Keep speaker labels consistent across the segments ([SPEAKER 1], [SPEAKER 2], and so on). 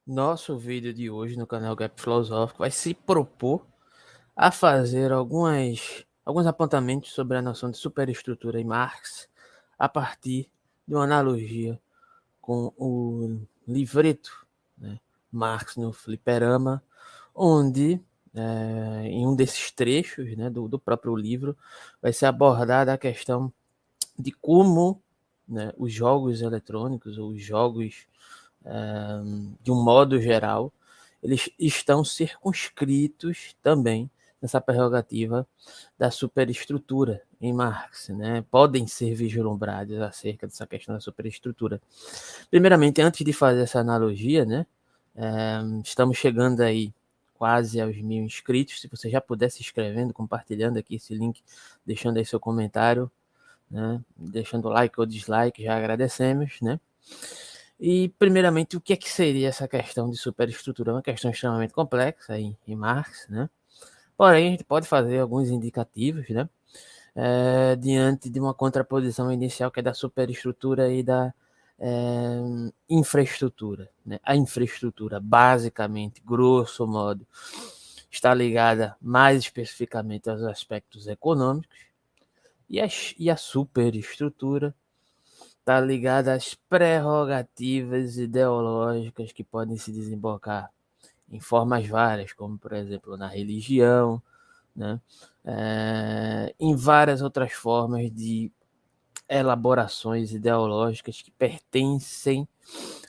[SPEAKER 1] Nosso vídeo de hoje no canal Gap Filosófico vai se propor a fazer alguns apontamentos sobre a noção de superestrutura em Marx a partir de uma analogia com o livreto, né, Marx no Fliperama, onde em um desses trechos, né, do próprio livro vai ser abordada a questão de como, né, os jogos eletrônicos ou os jogos de um modo geral, eles estão circunscritos também nessa prerrogativa da superestrutura em Marx, né? Podem ser vislumbrados acerca dessa questão da superestrutura. Primeiramente, antes de fazer essa analogia, né? Estamos chegando aí quase aos 1.000 inscritos. Se você já puder se inscrevendo, compartilhando aqui esse link, deixando aí seu comentário, né? Deixando like ou dislike, já agradecemos, né? E, primeiramente, o que é que seria essa questão de superestrutura? É uma questão extremamente complexa em Marx, né? Porém, a gente pode fazer alguns indicativos, né? Diante de uma contraposição inicial que é da superestrutura e da infraestrutura, né? A infraestrutura, basicamente, grosso modo, está ligada mais especificamente aos aspectos econômicos e a superestrutura está ligada às prerrogativas ideológicas que podem se desembocar em formas várias, como, por exemplo, na religião, né? Em várias outras formas de elaborações ideológicas que pertencem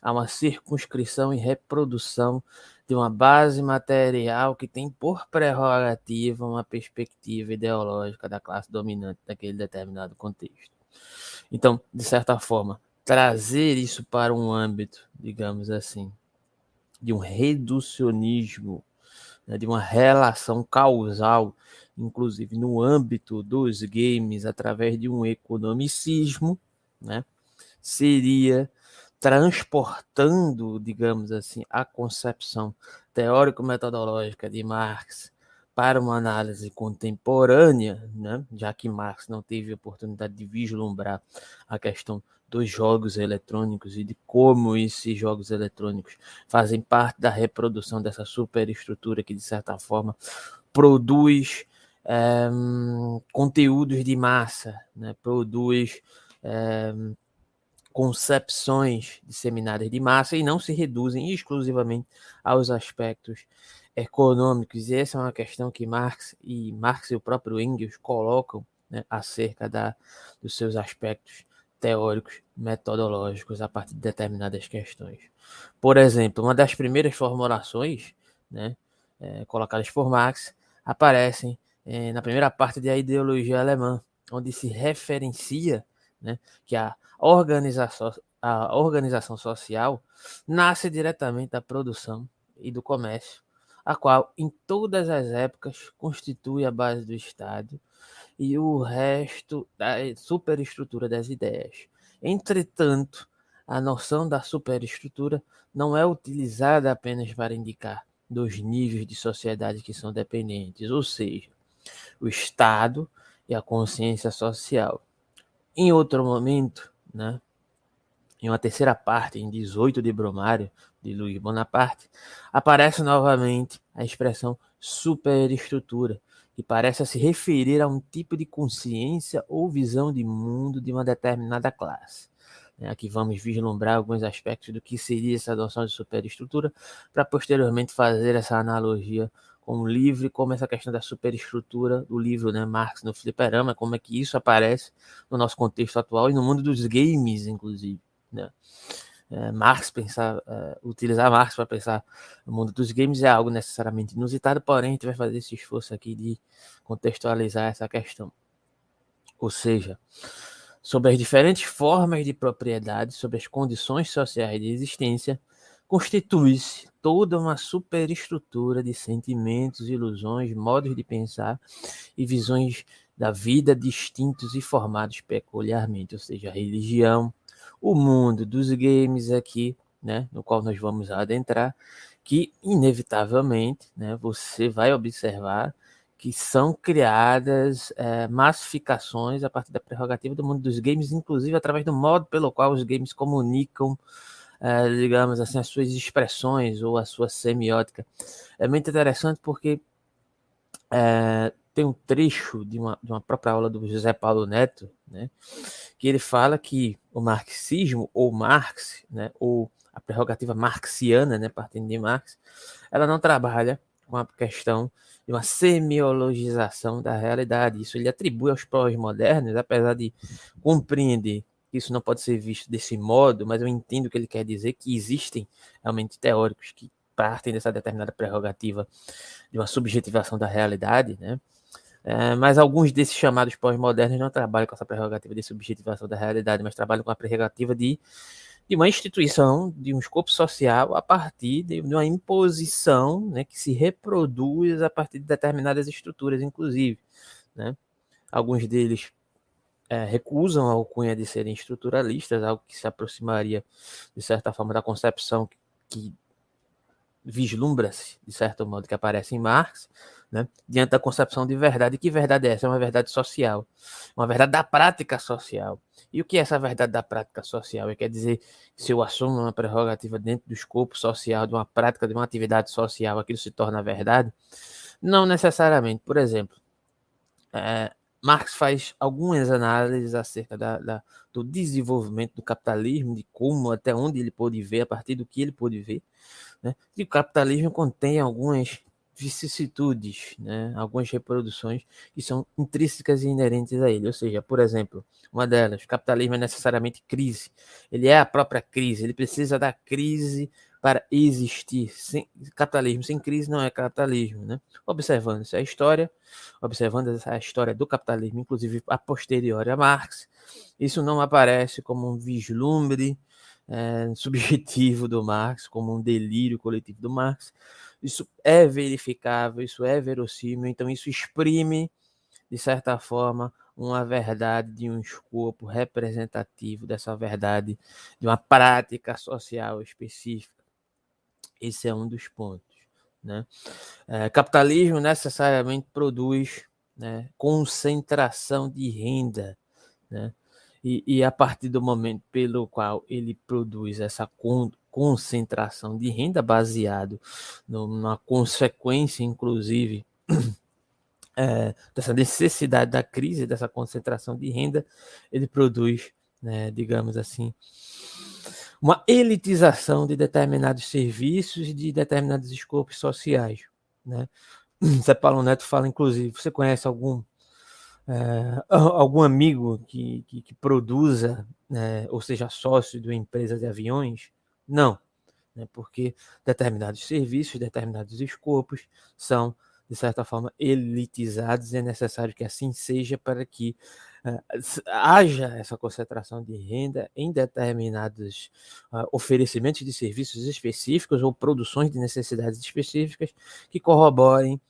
[SPEAKER 1] a uma circunscrição e reprodução de uma base material que tem por prerrogativa uma perspectiva ideológica da classe dominante daquele determinado contexto. Então, de certa forma, trazer isso para um âmbito, digamos assim, de um reducionismo, né, de uma relação causal, inclusive no âmbito dos games, através de um economicismo, né, seria transportando, digamos assim, a concepção teórico-metodológica de Marx para uma análise contemporânea, né? Já que Marx não teve a oportunidade de vislumbrar a questão dos jogos eletrônicos e de como esses jogos eletrônicos fazem parte da reprodução dessa superestrutura que, de certa forma, produz conteúdos de massa, né? Produz concepções disseminadas de massa e não se reduzem exclusivamente aos aspectos econômicos. E essa é uma questão que Marx e o próprio Engels colocam, né, acerca dos seus aspectos teóricos, metodológicos a partir de determinadas questões. Por exemplo, uma das primeiras formulações, né, colocadas por Marx aparecem na primeira parte da ideologia alemã, onde se referencia, né, que a organização social nasce diretamente da produção e do comércio, a qual, em todas as épocas, constitui a base do Estado e o resto da superestrutura das ideias. Entretanto, a noção da superestrutura não é utilizada apenas para indicar dois níveis de sociedade que são dependentes, ou seja, o Estado e a consciência social. Em outro momento, né, em uma terceira parte, em 18 de Brumário, de Luiz Bonaparte, aparece novamente a expressão superestrutura, que parece se referir a um tipo de consciência ou visão de mundo de uma determinada classe. Aqui vamos vislumbrar alguns aspectos do que seria essa noção de superestrutura, para posteriormente fazer essa analogia com o livro, como essa questão da superestrutura do livro, né, Marx no Fliperama, como é que isso aparece no nosso contexto atual e no mundo dos games, inclusive. Né? Utilizar Marx para pensar no mundo dos games é algo necessariamente inusitado, porém a gente vai fazer esse esforço aqui de contextualizar essa questão. Ou seja, sobre as diferentes formas de propriedade, sobre as condições sociais de existência, constitui-se toda uma superestrutura de sentimentos, ilusões, modos de pensar e visões da vida distintos e formados peculiarmente, ou seja, a religião, o mundo dos games aqui, né, no qual nós vamos adentrar, que inevitavelmente, né, você vai observar que são criadas massificações a partir da prerrogativa do mundo dos games, inclusive através do modo pelo qual os games comunicam digamos assim, as suas expressões ou a sua semiótica. É muito interessante porque tem um trecho de uma própria aula do José Paulo Neto, né, que ele fala que o marxismo, ou Marx, né, ou a prerrogativa marxiana, né, partindo de Marx, ela não trabalha com a questão de uma semiologização da realidade. Isso ele atribui aos pós-modernos, apesar de compreender que isso não pode ser visto desse modo, mas eu entendo o que ele quer dizer, que existem realmente teóricos que partem dessa determinada prerrogativa de uma subjetivação da realidade, né? Mas alguns desses chamados pós-modernos não trabalham com essa prerrogativa de subjetivação da realidade, mas trabalham com a prerrogativa de uma instituição, de um escopo social a partir de uma imposição, né, que se reproduz a partir de determinadas estruturas, inclusive, né? Alguns deles recusam a alcunha de serem estruturalistas, algo que se aproximaria, de certa forma, da concepção que vislumbra-se, de certo modo, que aparece em Marx, né, diante da concepção de verdade. E que verdade é essa? É uma verdade social, uma verdade da prática social. E o que é essa verdade da prática social? Quer dizer, se eu assumo uma prerrogativa dentro do escopo social, de uma prática, de uma atividade social, aquilo se torna verdade? Não necessariamente. Por exemplo, Marx faz algumas análises acerca do desenvolvimento do capitalismo, de como, até onde ele pôde ver, a partir do que ele pôde ver, né? E o capitalismo contém algumas vicissitudes, né? Algumas reproduções que são intrínsecas e inerentes a ele. Ou seja, por exemplo, uma delas, o capitalismo é necessariamente crise. Ele é a própria crise, ele precisa da crise para existir. Capitalismo sem crise não é capitalismo, né? Observando essa história, observando essa história do capitalismo, inclusive a posteriori a Marx, isso não aparece como um vislumbre subjetivo do Marx, como um delírio coletivo do Marx. Isso é verificável, isso é verossímil, então isso exprime, de certa forma, uma verdade de um escopo representativo dessa verdade, de uma prática social específica. Esse é um dos pontos, né? Capitalismo necessariamente produz, né, concentração de renda, né? E a partir do momento pelo qual ele produz essa concentração de renda baseado numa consequência, inclusive, dessa necessidade da crise, dessa concentração de renda, ele produz, né, digamos assim, uma elitização de determinados serviços e de determinados escopos sociais, né? Zé Paulo Neto fala, inclusive, você conhece algum amigo que produza, ou seja, sócio de uma empresa de aviões? Não, né, porque determinados serviços, determinados escopos são, de certa forma, elitizados e é necessário que assim seja para que haja essa concentração de renda em determinados oferecimentos de serviços específicos ou produções de necessidades específicas que corroborem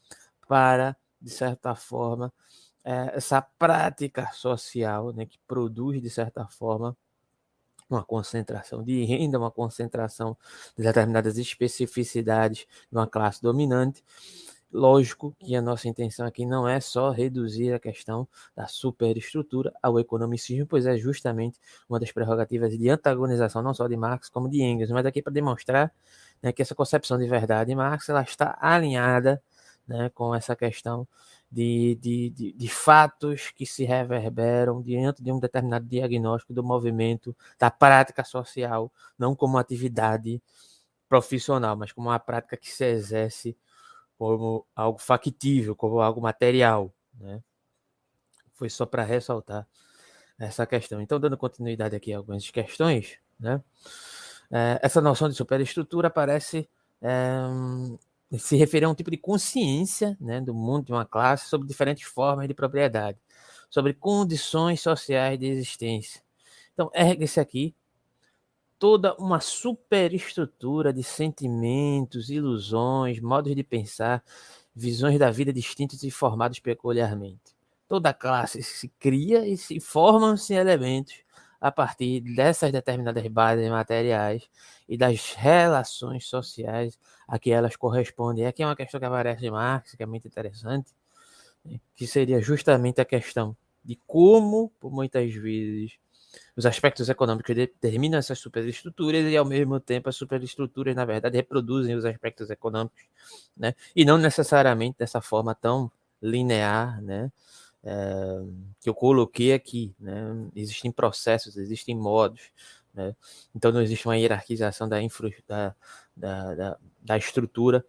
[SPEAKER 1] para, de certa forma, essa prática social, né, que produz, de certa forma, uma concentração de renda, uma concentração de determinadas especificidades de uma classe dominante. Lógico que a nossa intenção aqui não é só reduzir a questão da superestrutura ao economicismo, pois é justamente uma das prerrogativas de antagonização não só de Marx como de Engels, mas aqui para demonstrar, né, que essa concepção de verdade de Marx ela está alinhada, né, com essa questão de fatos que se reverberam diante de um determinado diagnóstico do movimento, da prática social, não como atividade profissional, mas como uma prática que se exerce como algo factível, como algo material, né? Foi só para ressaltar essa questão. Então, dando continuidade aqui a algumas questões, né? Essa noção de superestrutura parece se referir a um tipo de consciência, né, do mundo de uma classe sobre diferentes formas de propriedade, sobre condições sociais de existência. Então, ergue-se aqui toda uma superestrutura de sentimentos, ilusões, modos de pensar, visões da vida distintas e formados peculiarmente. Toda classe se cria e se formam-se elementos a partir dessas determinadas bases materiais e das relações sociais a que elas correspondem. Aqui é uma questão que aparece em Marx, que é muito interessante, que seria justamente a questão de como, por muitas vezes, Os aspectos econômicos determinam essas superestruturas e, ao mesmo tempo, as superestruturas, na verdade, reproduzem os aspectos econômicos, né? E não necessariamente dessa forma tão linear, né? Que eu coloquei aqui, né? Existem processos, existem modos, né? Então não existe uma hierarquização da estrutura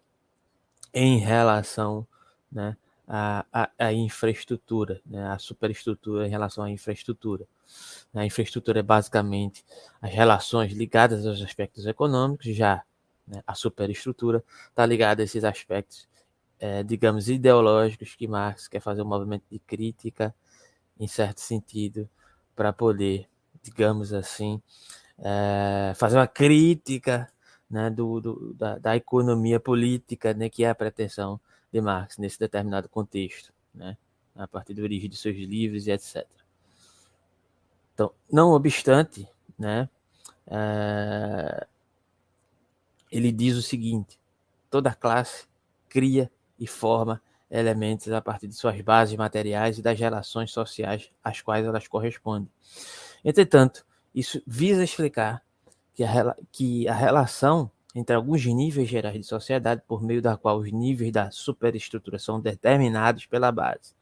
[SPEAKER 1] em relação, né, à infraestrutura, né, à superestrutura em relação à infraestrutura. A infraestrutura é basicamente as relações ligadas aos aspectos econômicos, já, né, a superestrutura está ligada a esses aspectos, digamos, ideológicos, que Marx quer fazer um movimento de crítica, em certo sentido, para poder, digamos assim, fazer uma crítica, né, da economia política, né, que é a pretensão de Marx nesse determinado contexto, né, a partir da origem de seus livros e etc. Então, não obstante, né, ele diz o seguinte: toda classe cria e forma elementos a partir de suas bases materiais e das relações sociais às quais elas correspondem. Entretanto, isso visa explicar que a relação entre alguns níveis gerais de sociedade, por meio da qual os níveis da superestrutura são determinados pela base.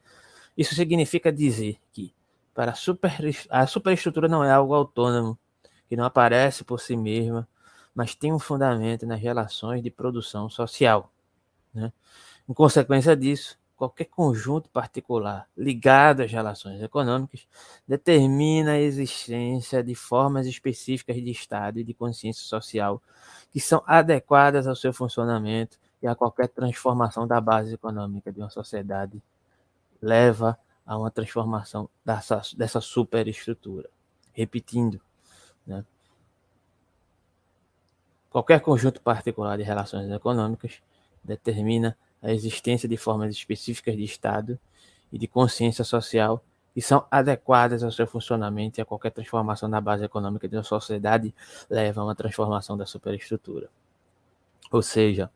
[SPEAKER 1] Isso significa dizer que para a superestrutura não é algo autônomo, que não aparece por si mesma, mas tem um fundamento nas relações de produção social, né? Em consequência disso, qualquer conjunto particular ligado às relações econômicas determina a existência de formas específicas de Estado e de consciência social que são adequadas ao seu funcionamento, e a qualquer transformação da base econômica de uma sociedade leva a uma transformação dessa superestrutura. Repetindo, né? Qualquer conjunto particular de relações econômicas determina a existência de formas específicas de Estado e de consciência social que são adequadas ao seu funcionamento, e a qualquer transformação na base econômica de uma sociedade leva a uma transformação da superestrutura. Ou seja,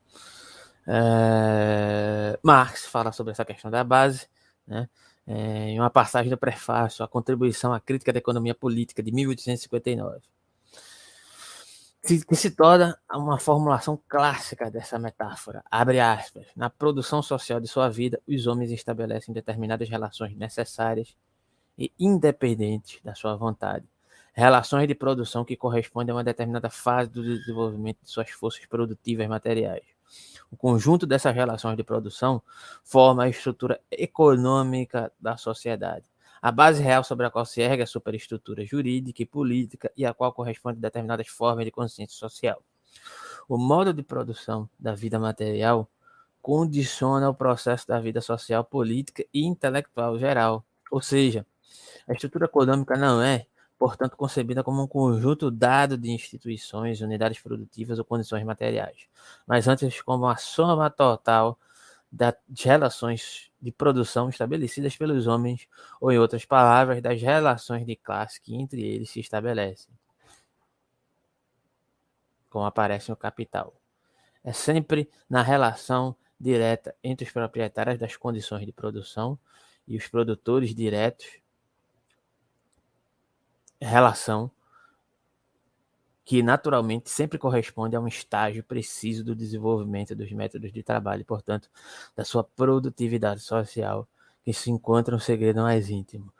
[SPEAKER 1] Marx fala sobre essa questão da base, né, em uma passagem do prefácio, A Contribuição à Crítica da Economia Política, de 1859. Que se torna uma formulação clássica dessa metáfora. Abre aspas. Na produção social de sua vida, os homens estabelecem determinadas relações necessárias e independentes da sua vontade. Relações de produção que correspondem a uma determinada fase do desenvolvimento de suas forças produtivas materiais. O conjunto dessas relações de produção forma a estrutura econômica da sociedade, a base real sobre a qual se ergue a superestrutura jurídica e política, e a qual corresponde a determinadas formas de consciência social. O modo de produção da vida material condiciona o processo da vida social, política e intelectual geral. Ou seja, a estrutura econômica não é, portanto, concebida como um conjunto dado de instituições, unidades produtivas ou condições materiais, mas antes como a soma total das relações de produção estabelecidas pelos homens, ou, em outras palavras, das relações de classe que entre eles se estabelecem, como aparece no capital. É sempre na relação direta entre os proprietários das condições de produção e os produtores diretos, relação que naturalmente sempre corresponde a um estágio preciso do desenvolvimento dos métodos de trabalho e, portanto, da sua produtividade social, que se encontra um segredo mais íntimo.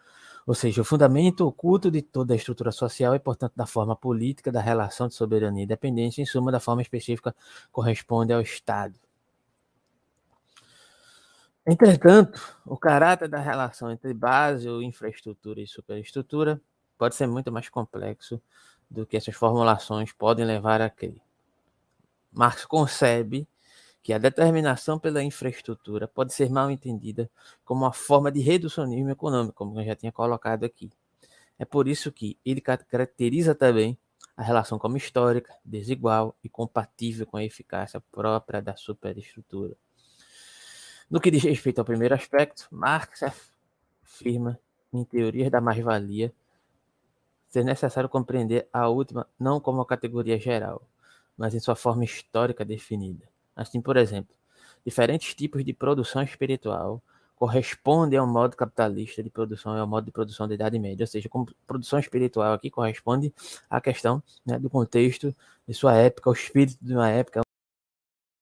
[SPEAKER 1] Ou seja, o fundamento oculto de toda a estrutura social é, portanto, da forma política, da relação de soberania e dependência, em suma, da forma específica, corresponde ao Estado. Entretanto, o caráter da relação entre base ou infraestrutura e superestrutura pode ser muito mais complexo do que essas formulações podem levar a crer. Marx concebe que a determinação pela infraestrutura pode ser mal entendida como uma forma de reducionismo econômico, como eu já tinha colocado aqui. É por isso que ele caracteriza também a relação como histórica, desigual e compatível com a eficácia própria da superestrutura. No que diz respeito ao primeiro aspecto, Marx afirma, em Teorias da Mais-Valia, ser necessário compreender a última não como uma categoria geral, mas em sua forma histórica definida. Assim, por exemplo, diferentes tipos de produção espiritual corresponde ao modo capitalista de produção, é o modo de produção da Idade Média, ou seja, como produção espiritual aqui corresponde à questão, né, do contexto de sua época, o espírito de uma época,